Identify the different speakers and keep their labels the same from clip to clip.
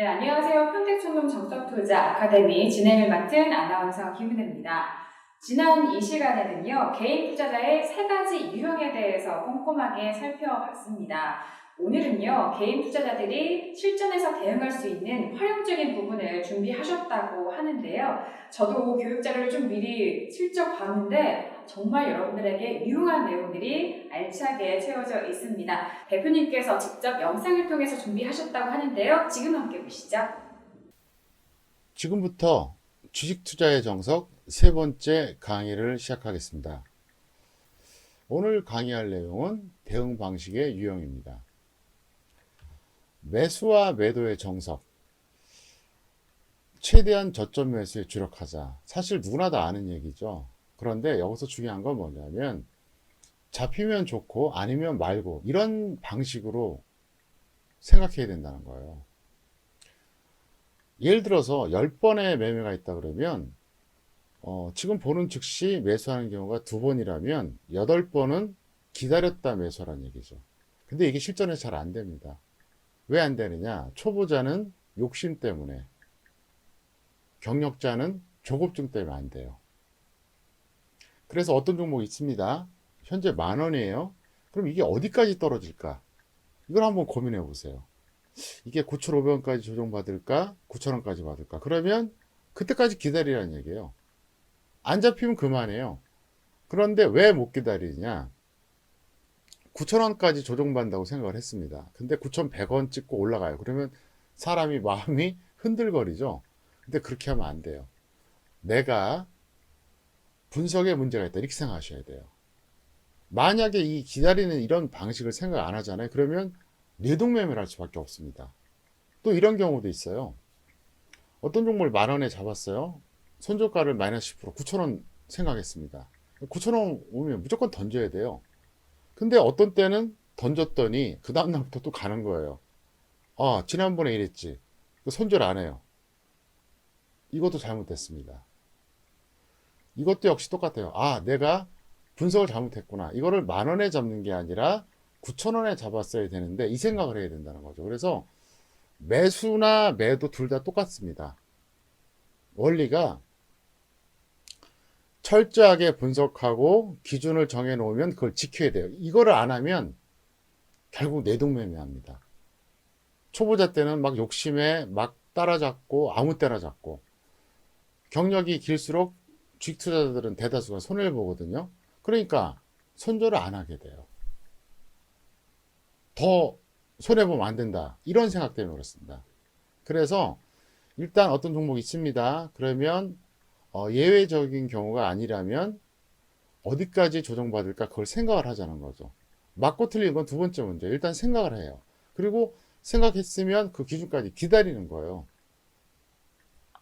Speaker 1: 안녕하세요. 평택총融정석투자 아카데미 진행을 맡은 아나운서 김은혜입니다. 지난 이 시간에는요, 개인 투자자의 세 가지 유형에 대해서 꼼꼼하게 살펴봤습니다. 오늘은요, 개인 투자자들이 실전에서 대응할 수 있는 활용적인 부분을 준비하셨다고 하는데요. 저도 교육 자료를 좀 미리 슬쩍 봤는데 정말 여러분들에게 유용한 내용들이 알차게 채워져 있습니다. 대표님께서 직접 영상을 통해서 준비하셨다고 하는데요. 지금 함께 보시죠.
Speaker 2: 지금부터 주식 투자의 정석 세 번째 강의를 시작하겠습니다. 오늘 강의할 내용은 대응 방식의 유형입니다. 매수와 매도의 정석, 최대한 저점 매수에 주력하자. 사실 누구나 다 아는 얘기죠. 그런데 여기서 중요한 건 뭐냐면 잡히면 좋고 아니면 말고 이런 방식으로 생각해야 된다는 거예요. 예를 들어서 10번의 매매가 있다 그러면 지금 보는 즉시 매수하는 경우가 2번이라면 8번은 기다렸다 매수하라는 얘기죠. 근데 이게 실전에서 잘 안 됩니다. 왜 안 되느냐? 초보자는 욕심 때문에, 경력자는 조급증 때문에 안 돼요. 그래서 어떤 종목이 있습니다. 현재 10,000원이에요. 그럼 이게 어디까지 떨어질까? 이걸 한번 고민해 보세요. 이게 9,500원까지 조정받을까? 9,000원까지 받을까? 그러면 그때까지 기다리라는 얘기예요. 안 잡히면 그만해요. 그런데 왜 못 기다리냐? 9,000원까지 조정받는다고 생각을 했습니다. 근데 9,100원 찍고 올라가요. 그러면 사람이 마음이 흔들거리죠. 근데 그렇게 하면 안 돼요. 내가 분석에 문제가 있다. 이렇게 생각하셔야 돼요. 만약에 이 기다리는 이런 방식을 생각 안 하잖아요. 그러면 뇌동매매를 할 수밖에 없습니다. 또 이런 경우도 있어요. 어떤 종목을 10,000원에 잡았어요. 손절가를 마이너스 10%, 9,000원 생각했습니다. 9,000원 오면 무조건 던져야 돼요. 근데 어떤 때는 던졌더니 그 다음날부터 또 가는 거예요. 아, 지난번에 이랬지. 손절 안 해요. 이것도 잘못됐습니다. 이것도 역시 똑같아요. 아, 내가 분석을 잘못했구나. 이거를 10,000원에 잡는 게 아니라 9,000원에 잡았어야 되는데 이 생각을 해야 된다는 거죠. 그래서 매수나 매도 둘 다 똑같습니다. 원리가 철저하게 분석하고 기준을 정해 놓으면 그걸 지켜야 돼요. 이거를 안 하면 결국 내동매매합니다. 초보자 때는 막 욕심에 막 따라잡고 아무 때나 잡고, 경력이 길수록 주식 투자자들은 대다수가 손해를 보거든요. 그러니까 손절을 안 하게 돼요. 더 손해보면 안 된다. 이런 생각 때문에 그렇습니다. 그래서 일단 어떤 종목이 있습니다. 그러면 예외적인 경우가 아니라면 어디까지 조정받을까 그걸 생각을 하자는 거죠. 맞고 틀린 건 두 번째 문제. 일단 생각을 해요. 그리고 생각했으면 그 기준까지 기다리는 거예요.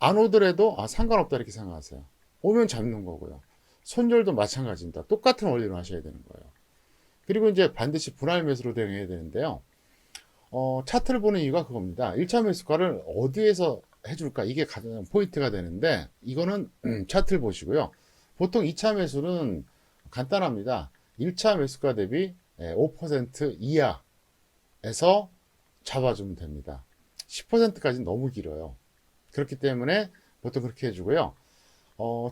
Speaker 2: 안 오더라도 상관없다 이렇게 생각하세요. 오면 잡는 거고요. 손절도 마찬가지입니다. 똑같은 원리로 하셔야 되는 거예요. 그리고 이제 반드시 분할 매수로 대응해야 되는데요. 차트를 보는 이유가 그겁니다. 1차 매수가를 어디에서 해줄까? 이게 가장 포인트가 되는데, 이거는 차트를 보시고요. 보통 2차 매수는 간단합니다. 1차 매수가 대비 5% 이하에서 잡아주면 됩니다. 10%까지는 너무 길어요. 그렇기 때문에 보통 그렇게 해주고요.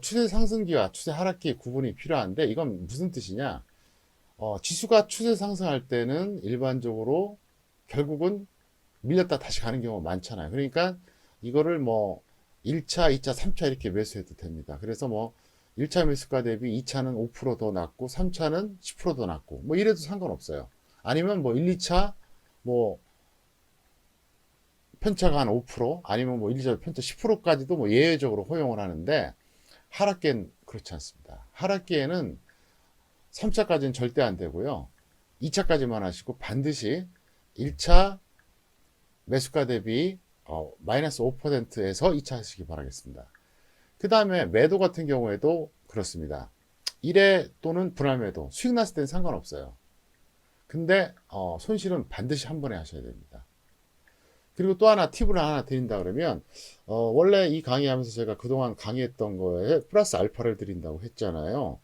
Speaker 2: 추세 상승기와 추세 하락기 구분이 필요한데, 이건 무슨 뜻이냐? 지수가 추세 상승할 때는 일반적으로 결국은 밀렸다 다시 가는 경우가 많잖아요. 그러니까 이거를 뭐 1차, 2차, 3차 이렇게 매수해도 됩니다. 그래서 뭐 1차 매수가 대비 2차는 5%더 낮고 3차는 10%더 낮고 뭐 이래도 상관없어요. 아니면 뭐 1, 2차 뭐 편차가 한 5% 아니면 뭐 1, 2차 편차 10%까지도 뭐 예외적으로 허용을 하는데, 하락기엔 그렇지 않습니다. 하락기에는 3차까지는 절대 안 되고요. 2차까지만 하시고 반드시 1차 매수가 대비 마이너스 5%에서 2차 하시기 바라겠습니다. 그 다음에 매도 같은 경우에도 그렇습니다. 1회 또는 분할 매도, 수익 났을 때는 상관없어요. 근데 손실은 반드시 한 번에 하셔야 됩니다. 그리고 또 하나 팁을 하나 드린다 그러면, 원래 이 강의하면서 제가 그동안 강의했던 거에 플러스 알파를 드린다고 했잖아요.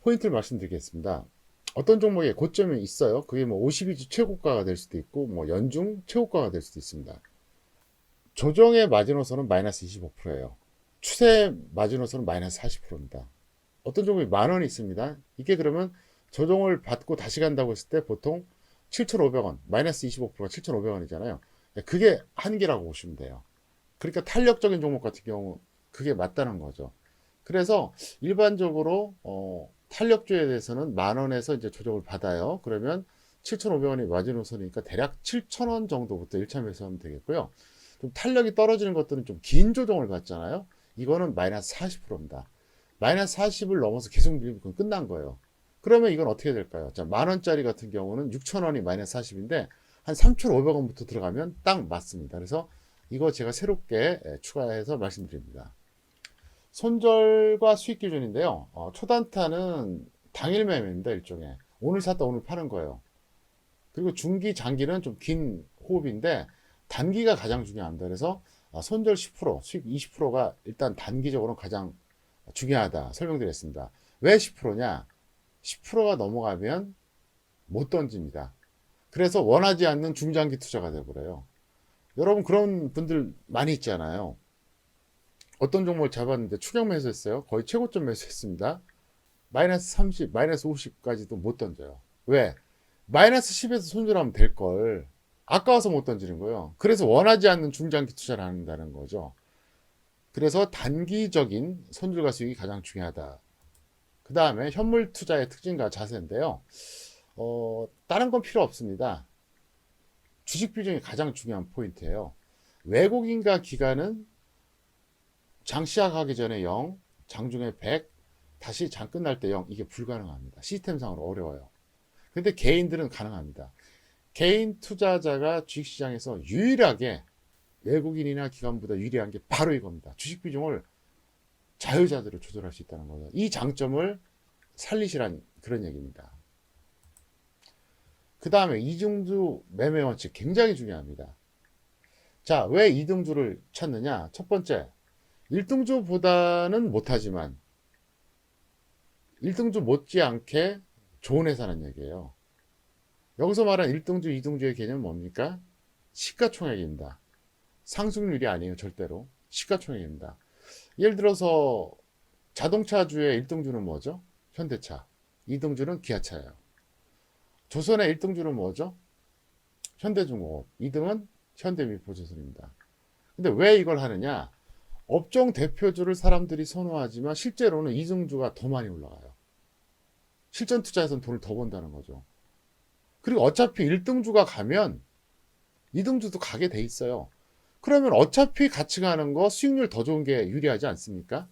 Speaker 2: 포인트를 말씀드리겠습니다. 어떤 종목에 고점이 있어요. 그게 뭐 52주 최고가가 될 수도 있고, 뭐 연중 최고가가 될 수도 있습니다. 조정의 마지노선은 마이너스 25%예요. 추세 마지노선은 마이너스 40%입니다. 어떤 종목이 10,000원이 있습니다. 이게 그러면 조정을 받고 다시 간다고 했을 때 보통 7,500원, 마이너스 25%가 7,500원이잖아요. 그게 한계라고 보시면 돼요. 그러니까 탄력적인 종목 같은 경우 그게 맞다는 거죠. 그래서 일반적으로 탄력주에 대해서는 10,000원에서 이제 조정을 받아요. 그러면 7,500원이 마지노선이니까 대략 7,000원 정도부터 1차 매수하면 되겠고요. 좀 탄력이 떨어지는 것들은 좀 긴 조정을 받잖아요. 이거는 마이너스 40%입니다. 마이너스 40을 넘어서 계속 밀면 끝난 거예요. 그러면 이건 어떻게 될까요? 자, 10,000원짜리 같은 경우는 6,000원이 마이너스 40인데 한 3,500원부터 들어가면 딱 맞습니다. 그래서 이거 제가 새롭게 추가해서 말씀드립니다. 손절과 수익 기준인데요. 초단타는 당일 매매입니다. 일종의. 오늘 샀다 오늘 파는 거예요. 그리고 중기, 장기는 좀 긴 호흡인데 단기가 가장 중요합니다. 그래서 손절 10%, 수익 20%가 일단 단기적으로 가장 중요하다 설명드렸습니다. 왜 10%냐? 10%가 넘어가면 못 던집니다. 그래서 원하지 않는 중장기 투자가 되어버려요. 여러분 그런 분들 많이 있잖아요. 어떤 종목을 잡았는데 추격 매수했어요. 거의 최고점 매수했습니다. 마이너스 30, 마이너스 50까지도 못 던져요. 왜? 마이너스 10에서 손절하면 될 걸. 아까워서 못 던지는 거예요. 그래서 원하지 않는 중장기 투자를 한다는 거죠. 그래서 단기적인 손절과 수익이 가장 중요하다. 그 다음에 현물 투자의 특징과 자세인데요. 다른 건 필요 없습니다. 주식 비중이 가장 중요한 포인트예요. 외국인과 기관은 장 시작하기 전에 0, 장중에 100, 다시 장 끝날 때 0. 이게 불가능합니다. 시스템상으로 어려워요. 근데 개인들은 가능합니다. 개인 투자자가 주식시장에서 유일하게 외국인이나 기관보다 유리한 게 바로 이겁니다. 주식 비중을 자유자재로 조절할 수 있다는 거죠. 이 장점을 살리시란 그런 얘기입니다. 그 다음에 이등주 매매 원칙 굉장히 중요합니다. 자, 왜 이등주를 찾느냐? 첫 번째, 1등주보다는 못하지만 1등주 못지않게 좋은 회사는 얘기예요. 여기서 말한 1등주, 2등주의 개념은 뭡니까? 시가총액입니다. 상승률이 아니에요. 절대로. 시가총액입니다. 예를 들어서 자동차주의 1등주는 뭐죠? 현대차. 2등주는 기아차예요. 조선의 1등주는 뭐죠? 현대중공업. 2등은 현대미포조선입니다. 근데 왜 이걸 하느냐? 업종 대표주를 사람들이 선호하지만 실제로는 2등주가 더 많이 올라가요. 실전 투자에서는 돈을 더 번다는 거죠. 그리고 어차피 1등주가 가면 2등주도 가게 돼 있어요. 그러면 어차피 같이 가는 거 수익률 더 좋은 게 유리하지 않습니까?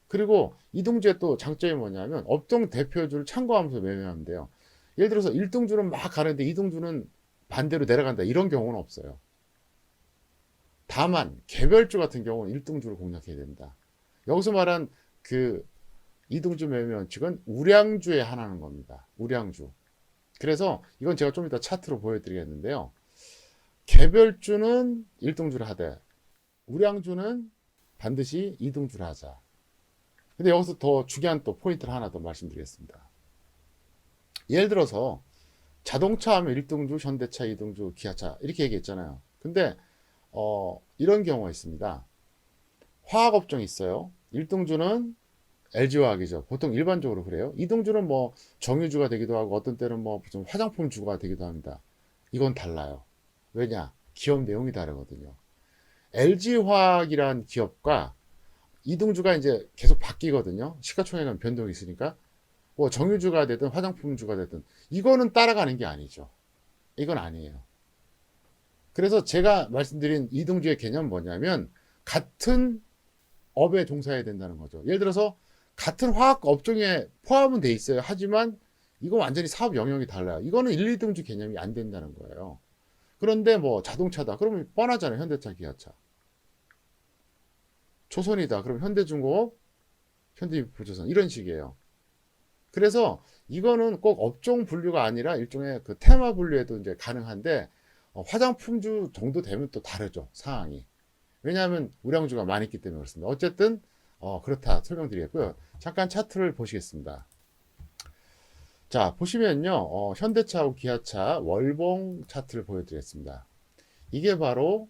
Speaker 2: 그리고 2등주의 또 장점이 뭐냐면 업종 대표주를 참고하면서 매매하면 돼요. 예를 들어서 1등주는 막 가는데 2등주는 반대로 내려간다. 이런 경우는 없어요. 다만 개별주 같은 경우는 1등주를 공략해야 된다. 여기서 말한 그 2등주 매매 원칙은 우량주에 하나는 겁니다. 우량주. 그래서 이건 제가 좀 이따 차트로 보여드리겠는데요. 개별주는 1등주를 하되 우량주는 반드시 2등주를 하자. 근데 여기서 더 중요한 또 포인트를 하나 더 말씀드리겠습니다. 예를 들어서 자동차 하면 1등주, 현대차, 2등주, 기아차 이렇게 얘기했잖아요. 근데 이런 경우가 있습니다. 화학업종이 있어요. 1등주는 LG화학이죠. 보통 일반적으로 그래요. 2등주는 뭐 정유주가 되기도 하고 어떤 때는 뭐 좀 화장품주가 되기도 합니다. 이건 달라요. 왜냐? 기업 내용이 다르거든요. LG화학이란 기업과 2등주가 이제 계속 바뀌거든요. 시가총액은 변동이 있으니까. 뭐 정유주가 되든 화장품주가 되든 이거는 따라가는 게 아니죠. 이건 아니에요. 그래서 제가 말씀드린 2등주의 개념은 뭐냐면 같은 업에 종사해야 된다는 거죠. 예를 들어서 같은 화학 업종에 포함은 돼 있어요. 하지만 이건 완전히 사업 영역이 달라요. 이거는 1, 2등주 개념이 안 된다는 거예요. 그런데 뭐 자동차다. 그러면 뻔하잖아요. 현대차, 기아차. 조선이다. 그럼 현대중공업, 현대미포조선 이런 식이에요. 그래서 이거는 꼭 업종 분류가 아니라 일종의 그 테마 분류에도 이제 가능한데 화장품주 정도 되면 또 다르죠. 상황이. 왜냐하면 우량주가 많이 있기 때문에 그렇습니다. 어쨌든 그렇다 설명드리겠고요. 잠깐 차트를 보시겠습니다. 자 보시면요. 현대차하고 기아차 월봉 차트를 보여드리겠습니다. 이게 바로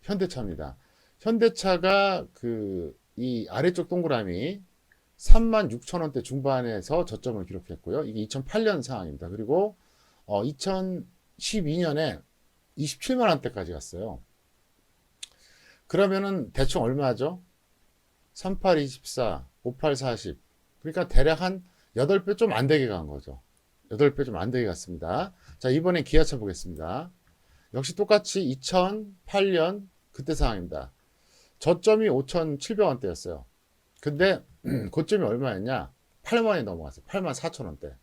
Speaker 2: 현대차입니다. 현대차가 이 아래쪽 동그라미 36,000원대 중반에서 저점을 기록했고요. 이게 2008년 상황입니다. 그리고 2012년에 27만 원대까지 갔어요. 그러면은 대충 얼마죠? 38, 24, 58, 40. 그러니까 대략 한 8배 좀 안 되게 간 거죠. 8배 좀 안 되게 갔습니다. 자, 이번엔 기아차 보겠습니다. 역시 똑같이 2008년 그때 상황입니다. 저점이 5,700원대였어요. 근데 고점이 얼마였냐? 8만원이 넘어갔어요. 8만 4천원대.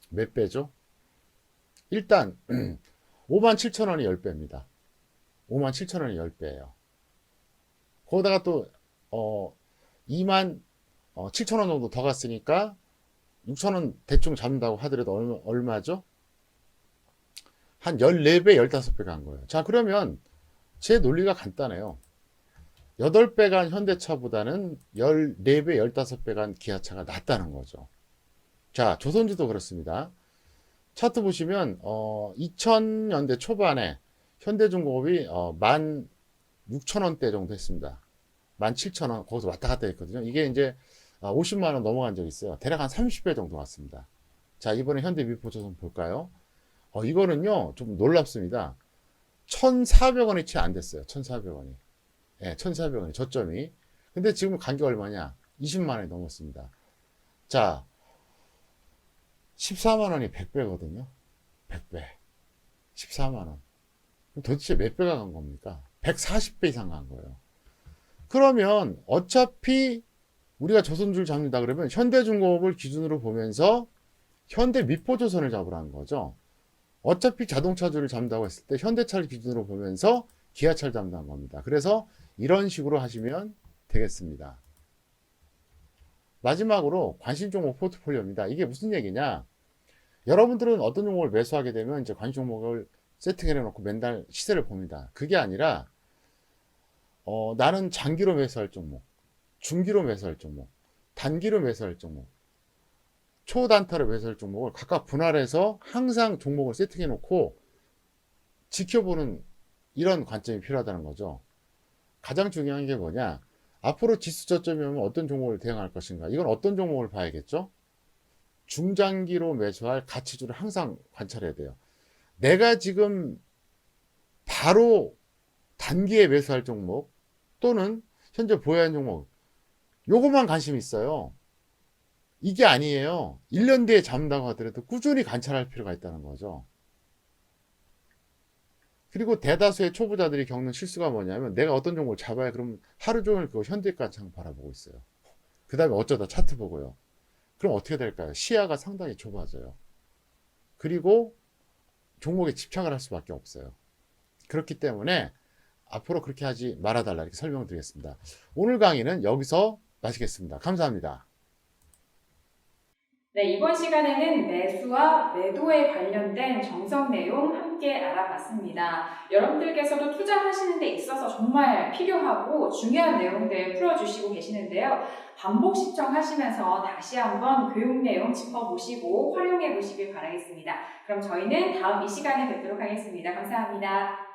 Speaker 2: 몇 배죠? 일단 5만 7천원이 10배입니다. 5만 7천원이 10배예요. 거기다가 또 2만 7천원 정도 더 갔으니까 6천원 대충 잡는다고 하더라도 얼마죠? 한 14배, 15배 간 거예요. 자, 그러면 제 논리가 간단해요. 8배 간 현대차보다는 14배, 15배 간 기아차가 낫다는 거죠. 자, 조선주도 그렇습니다. 차트 보시면 2000년대 초반에 현대중공업이 16,000원대 정도 했습니다. 17,000원 거기서 왔다 갔다 했거든요. 이게 이제 50만 원 넘어간 적이 있어요. 대략 한 30배 정도 왔습니다. 자, 이번에 현대미포조선 볼까요? 이거는요 좀 놀랍습니다. 1,400원이 채 안 됐어요. 1,400원이. 예, 1,400원이 저점이. 근데 지금 간게 얼마냐? 20만 원이 넘었습니다. 자, 14만 원이 100배거든요. 100배. 14만 원. 도대체 몇 배가 간 겁니까? 140배 이상 간 거예요. 그러면 어차피 우리가 조선주를 잡는다 그러면 현대중공업을 기준으로 보면서 현대미포조선을 잡으라는 거죠. 어차피 자동차주를 잡는다고 했을 때 현대차를 기준으로 보면서 기아차를 잡는다는 겁니다. 그래서 이런 식으로 하시면 되겠습니다. 마지막으로 관심 종목 포트폴리오입니다. 이게 무슨 얘기냐? 여러분들은 어떤 종목을 매수하게 되면 이제 관심 종목을 세팅해 놓고 맨날 시세를 봅니다. 그게 아니라 나는 장기로 매수할 종목, 중기로 매수할 종목, 단기로 매수할 종목, 초단타로 매수할 종목을 각각 분할해서 항상 종목을 세팅해 놓고 지켜보는 이런 관점이 필요하다는 거죠. 가장 중요한 게 뭐냐? 앞으로 지수 저점이 오면 어떤 종목을 대응할 것인가? 이건 어떤 종목을 봐야겠죠? 중장기로 매수할 가치주를 항상 관찰해야 돼요. 내가 지금 바로 단기에 매수할 종목 또는 현재 보유한 종목 요것만 관심이 있어요. 이게 아니에요. 1년 뒤에 잡는다고 하더라도 꾸준히 관찰할 필요가 있다는 거죠. 그리고 대다수의 초보자들이 겪는 실수가 뭐냐면 내가 어떤 종목을 잡아야 그러면 하루 종일 그 현대가창 바라보고 있어요. 그 다음에 어쩌다 차트 보고요. 그럼 어떻게 될까요? 시야가 상당히 좁아져요. 그리고 종목에 집착을 할 수밖에 없어요. 그렇기 때문에 앞으로 그렇게 하지 말아달라 이렇게 설명드리겠습니다. 오늘 강의는 여기서 마치겠습니다. 감사합니다.
Speaker 1: 네, 이번 시간에는 매수와 매도에 관련된 정석 내용 함께 알아봤습니다. 여러분들께서도 투자하시는 데 있어서 정말 필요하고 중요한 내용들 풀어주시고 계시는데요. 반복 시청하시면서 다시 한번 교육 내용 짚어보시고 활용해 보시길 바라겠습니다. 그럼 저희는 다음 이 시간에 뵙도록 하겠습니다. 감사합니다.